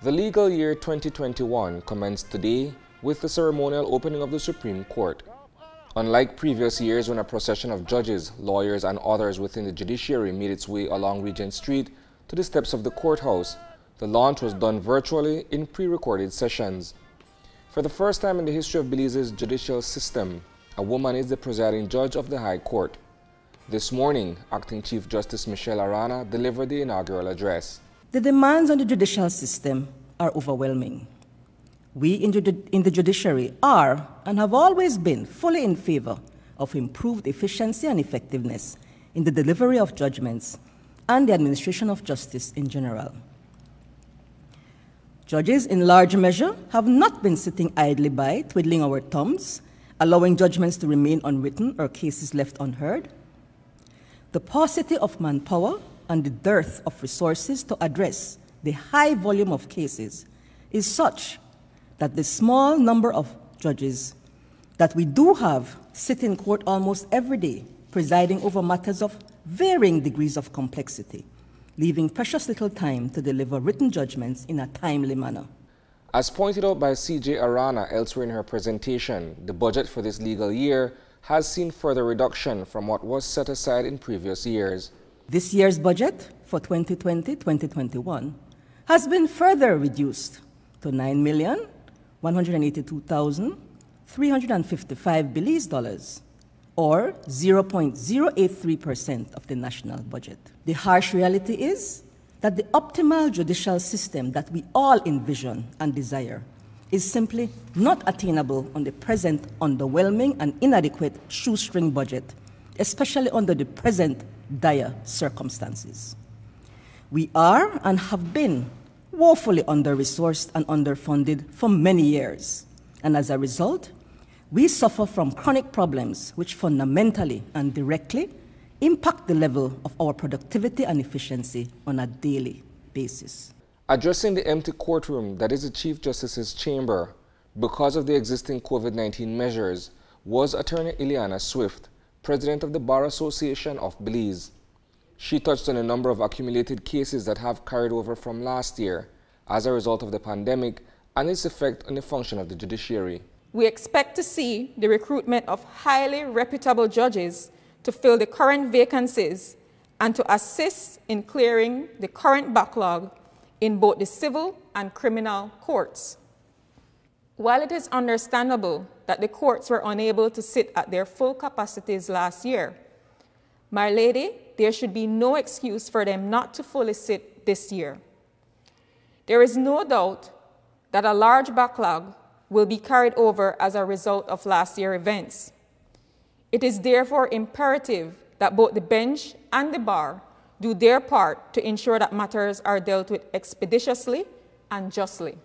The legal year 2021 commenced today with the ceremonial opening of the Supreme Court. Unlike previous years when a procession of judges, lawyers, and others within the judiciary made its way along Regent Street to the steps of the courthouse, the launch was done virtually in pre-recorded sessions. For the first time in the history of Belize's judicial system, a woman is the presiding judge of the High Court. This morning, Acting Chief Justice Michelle Arana delivered the inaugural address. The demands on the judicial system are overwhelming. We in the judiciary are and have always been fully in favor of improved efficiency and effectiveness in the delivery of judgments and the administration of justice in general. Judges, in large measure, have not been sitting idly by, twiddling our thumbs, allowing judgments to remain unwritten or cases left unheard. The paucity of manpower and the dearth of resources to address the high volume of cases is such that the small number of judges that we do have sit in court almost every day, presiding over matters of varying degrees of complexity, leaving precious little time to deliver written judgments in a timely manner. As pointed out by C.J. Arana elsewhere in her presentation, the budget for this legal year has seen further reduction from what was set aside in previous years. This year's budget for 2020-2021 has been further reduced to $9,182,355 Belize dollars, or 0.083% of the national budget. The harsh reality is that the optimal judicial system that we all envision and desire is simply not attainable on the present underwhelming and inadequate shoestring budget, especially under the present dire circumstances. We are and have been woefully under-resourced and underfunded for many years, and as a result, we suffer from chronic problems which fundamentally and directly impact the level of our productivity and efficiency on a daily basis. Addressing the empty courtroom that is the Chief Justice's chamber because of the existing COVID-19 measures was Attorney Ileana Swift, President of the Bar Association of Belize. She touched on a number of accumulated cases that have carried over from last year as a result of the pandemic and its effect on the function of the judiciary. We expect to see the recruitment of highly reputable judges to fill the current vacancies and to assist in clearing the current backlog in both the civil and criminal courts. While it is understandable that the courts were unable to sit at their full capacities last year, my lady, there should be no excuse for them not to fully sit this year. There is no doubt that a large backlog will be carried over as a result of last year's events. It is therefore imperative that both the bench and the bar do their part to ensure that matters are dealt with expeditiously and justly.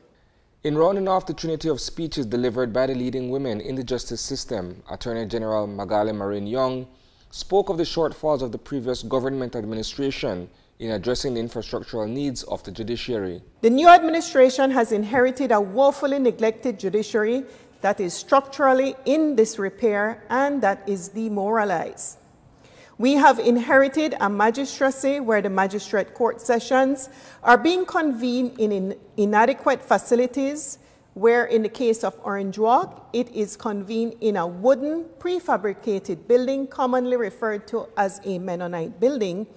In rounding off the trinity of speeches delivered by the leading women in the justice system, Attorney General Magali Marin Young spoke of the shortfalls of the previous government administration in addressing the infrastructural needs of the judiciary. The new administration has inherited a woefully neglected judiciary that is structurally in disrepair and that is demoralized. We have inherited a magistracy where the magistrate court sessions are being convened in inadequate facilities, where in the case of Orange Walk, it is convened in a wooden prefabricated building commonly referred to as a Mennonite building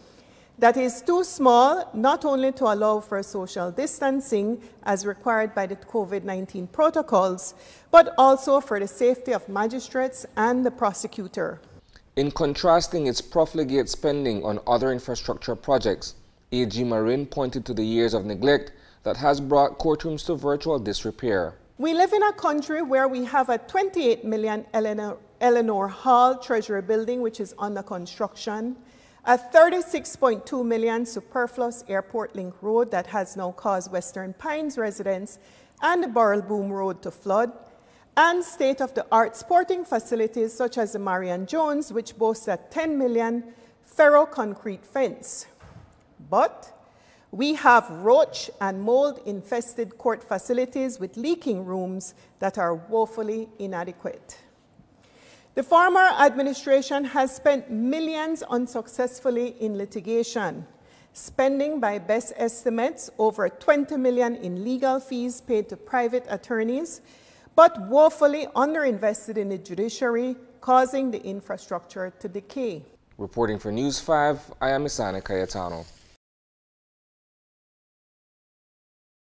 that is too small not only to allow for social distancing as required by the COVID-19 protocols, but also for the safety of magistrates and the prosecutor. In contrasting its profligate spending on other infrastructure projects, AG Marin pointed to the years of neglect that has brought courtrooms to virtual disrepair. We live in a country where we have a 28 million Eleanor Hall Treasury building which is under construction, a 36.2 million superfluous airport link road that has now caused Western Pines residents and the Burrell-Boom Road to flood, and state-of-the-art sporting facilities such as the Marion Jones, which boasts a 10 million ferro-concrete fence. But we have roach and mold-infested court facilities with leaking rooms that are woefully inadequate. The former administration has spent millions unsuccessfully in litigation, spending by best estimates over $20 million in legal fees paid to private attorneys, but woefully underinvested in the judiciary, causing the infrastructure to decay. Reporting for News 5, I am Isani Cayetano.